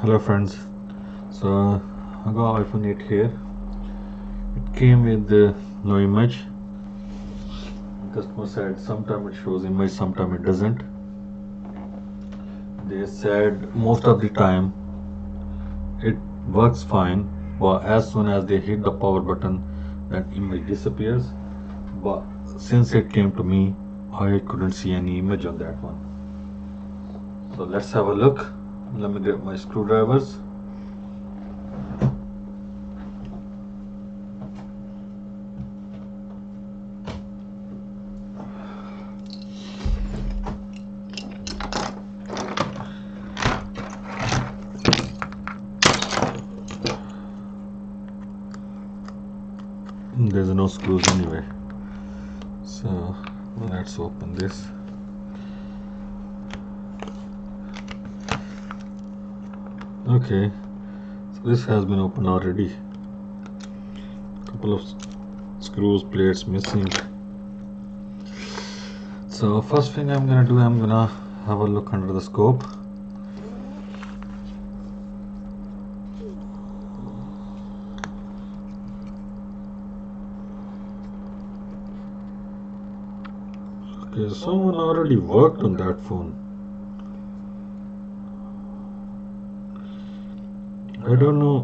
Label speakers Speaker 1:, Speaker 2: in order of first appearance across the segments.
Speaker 1: Hello friends, so I got iPhone 8 here. It came with no image. The customer said sometimes it shows image, sometimes it doesn't. They said most of the time it works fine, but as soon as they hit the power button that image disappears. But since it came to me, I couldn't see any image on that one. So let's have a look. Let me get my screwdrivers. There's no screws anyway, so let's open this. Okay, so this has been opened already. Couple of screws, plates missing. So first thing I'm gonna do, I'm gonna have a look under the scope. Okay, someone already worked on that phone. I don't know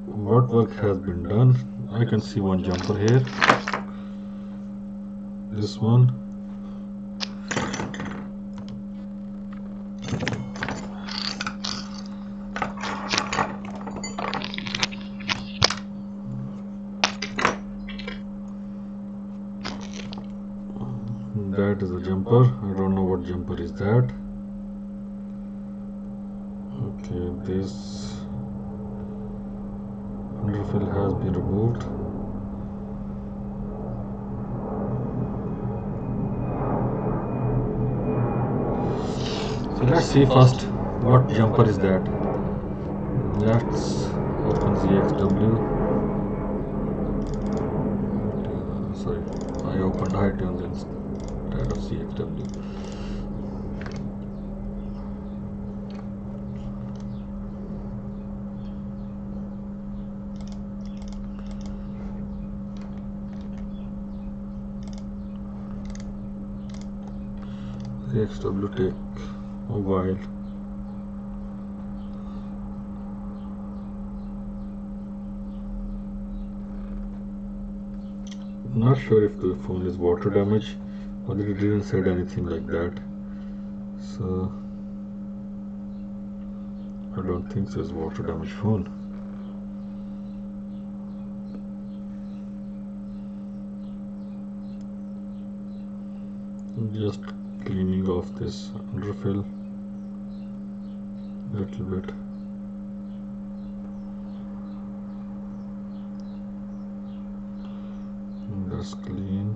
Speaker 1: what work has been done. I can see one jumper here. This one. That is a jumper. I don't know what jumper is that. Okay, this underfill has been removed. So let's see first what jumper is that. Let's open ZXW. Sorry, I opened iTunes instead of ZXW. ZXW take a while. Not sure if the phone is water damaged, or it didn't said anything like that. So I don't think so. It's water damaged phone. Just cleaning off this underfill a little bit. That's clean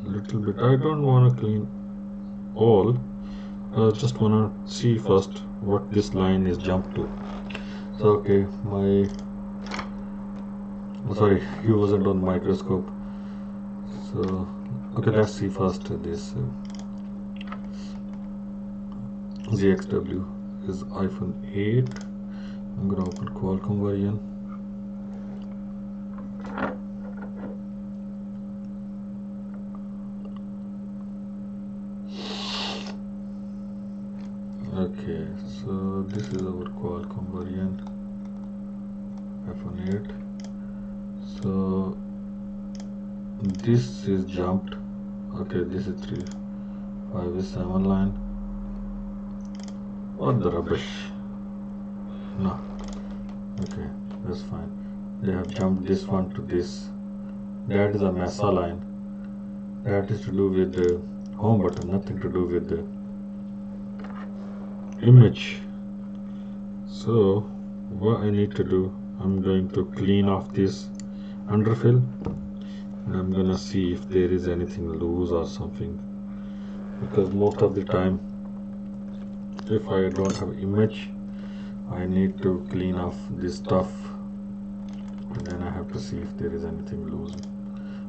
Speaker 1: a little bit. I don't want to clean all. I just want to see first what this line is jumped to. So okay, sorry, he wasn't on microscope. So okay, let's see first this ZXW is iPhone 8. I'm gonna open Qualcomm variant. Okay, so this is our Qualcomm variant iPhone 8. So this is jumped. Okay, this is 357 line. What the rubbish? No. Okay, that's fine. They have jumped this one to this. That is a Mesa line. That is to do with the home button, nothing to do with the image. So what I need to do, I'm going to clean off this underfill, and I'm gonna see if there is anything loose or something, because most of the time if I don't have image, I need to clean off this stuff, and then I have to see if there is anything loose.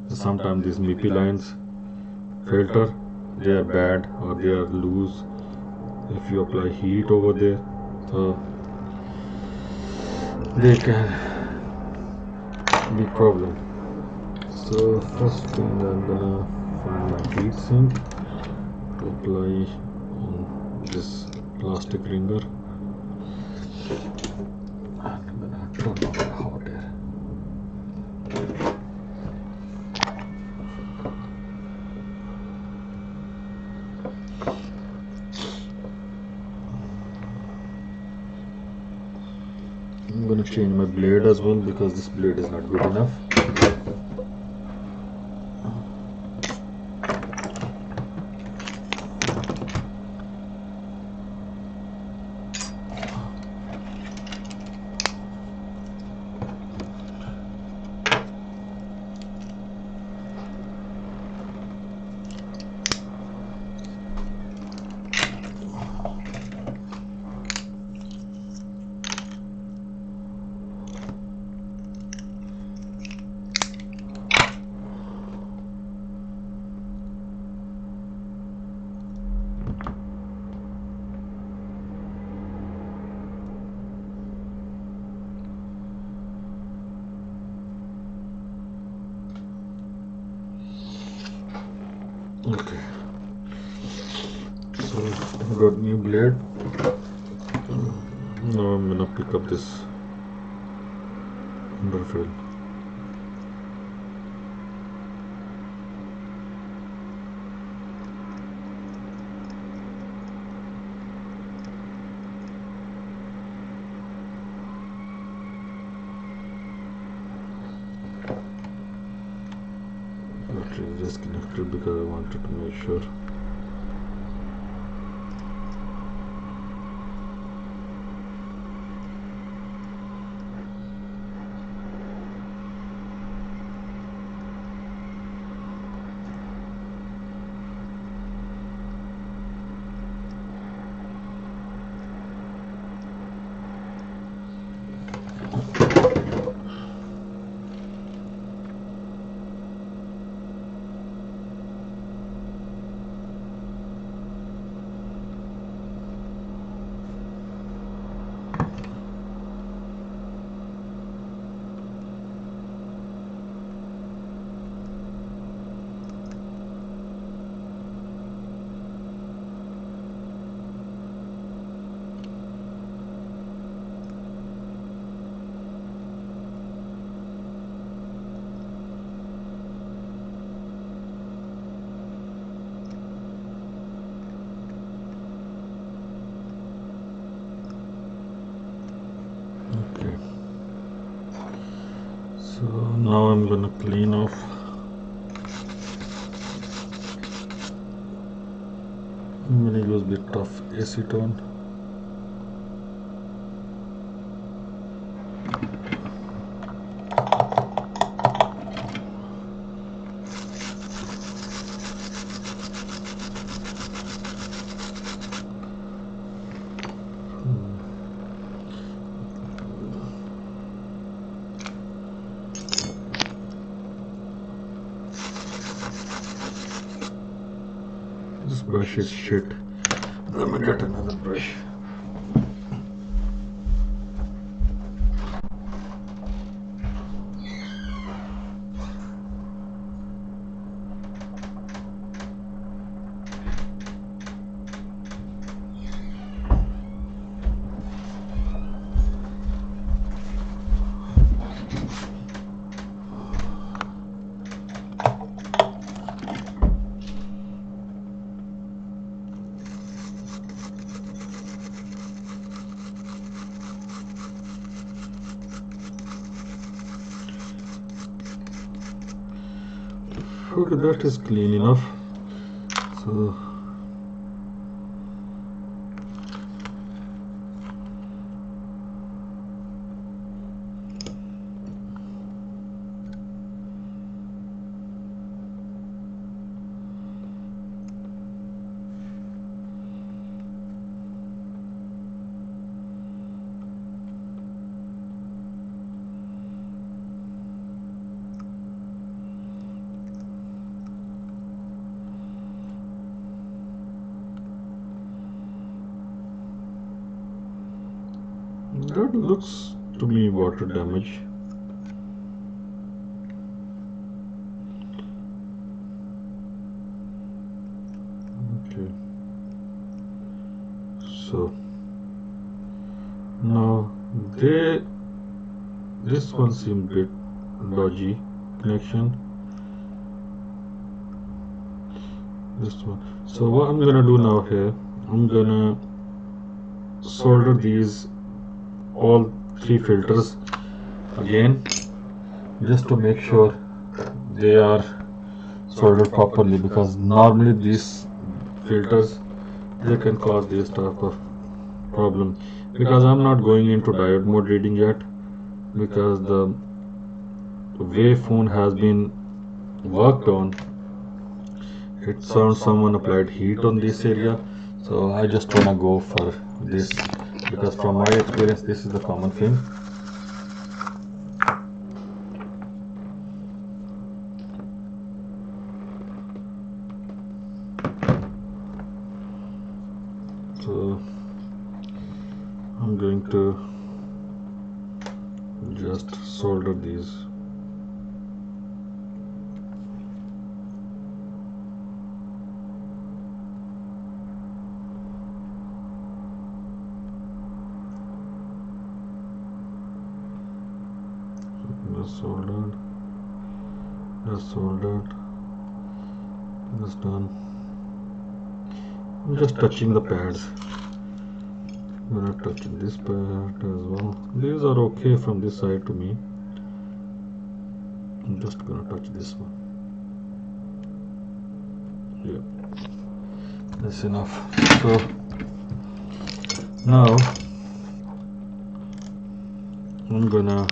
Speaker 1: Sometimes these MIPI lines filter, they are bad or they are loose if you apply heat over there. So they can be problem. So first thing, I'm gonna find my heat sink to apply on this plastic ringer. I'm gonna turn off the hot air. I'm gonna change my blade as well because this blade is not good enough. Okay, so I got new blade. Now I'm gonna pick up this underfill. Battery is disconnected because I wanted to make sure. Okay, so now I'm gonna clean off. I'm gonna use a bit of acetone. This brush is shit. Let me get another brush. Okay, that is clean enough. So that looks to me water damage. Okay, so now this one seemed bit dodgy connection. This one. So what I'm gonna do now here, I'm gonna solder these all three filters again, just to make sure they are soldered properly, because normally these filters, they can cause this type of problem. Because I'm not going into diode mode reading yet, because the way phone has been worked on, it sounds someone applied heat on this area. So I just wanna go for this, because from my experience this is the common thing. So I'm going to just solder these. Soldered, just soldered, just done. I'm just touching the pads. I'm gonna touch this pad as well. These are okay from this side to me. I'm just gonna touch this one. Yeah, that's enough. So now I'm gonna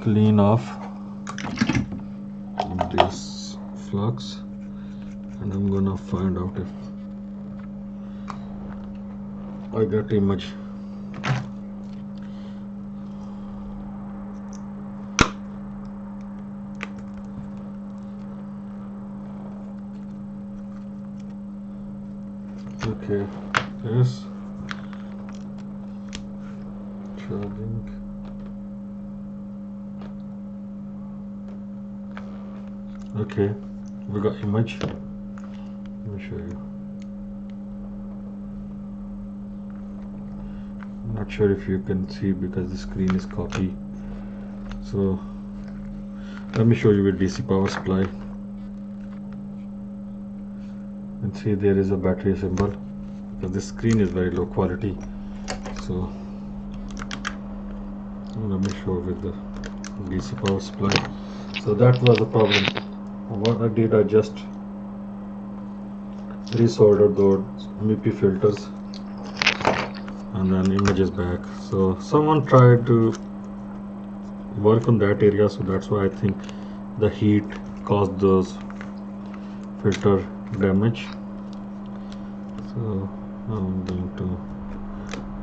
Speaker 1: clean off this flux, and I'm gonna find out if I got image. Okay, yes, charging. Okay, we got image. Let me show you. I'm not sure if you can see because the screen is copy. So let me show you with DC power supply. And see, there is a battery symbol, because this screen is very low quality. So let me show with the DC power supply. So that was the problem. What I did, I just resoldered those MIPI filters, and then images back. So someone tried to work on that area, so that's why I think the heat caused those filter damage. So now I'm going to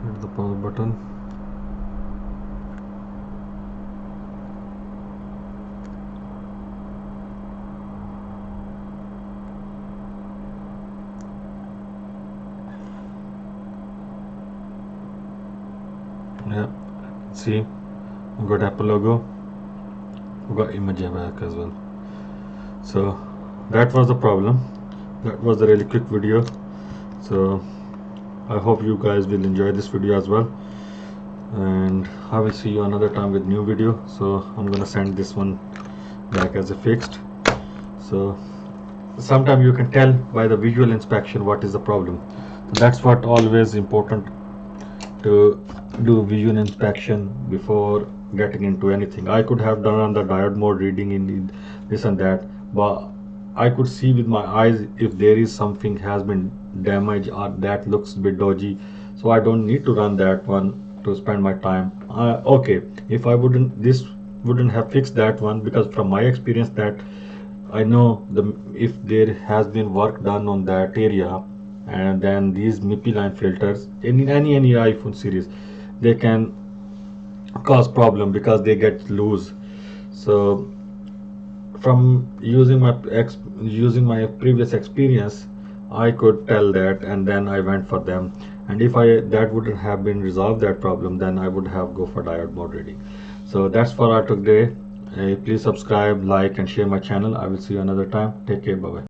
Speaker 1: hit the power button. Yeah, see, we got Apple logo, we got image back as well. So that was the problem. That was a really quick video. So I hope you guys will enjoy this video as well, and I will see you another time with new video. So I'm gonna send this one back as a fixed. So sometimes you can tell by the visual inspection what is the problem. So that's what always important, to do visual inspection before getting into anything. I could have done on the diode mode reading in this and that, but I could see with my eyes if there is something has been damaged or that looks a bit dodgy. So I don't need to run that one to spend my time. Okay, if I wouldn't, this wouldn't have fixed that one, because from my experience that I know if there has been work done on that area, and then these MIPI line filters in any iPhone series, they can cause problem because they get loose. So from using my previous experience, I could tell that, and then I went for them. and if that wouldn't have been resolved that problem, then I would have go for diode mode reading. So that's for our today. Please subscribe, like, and share my channel. I will see you another time. Take care. Bye bye.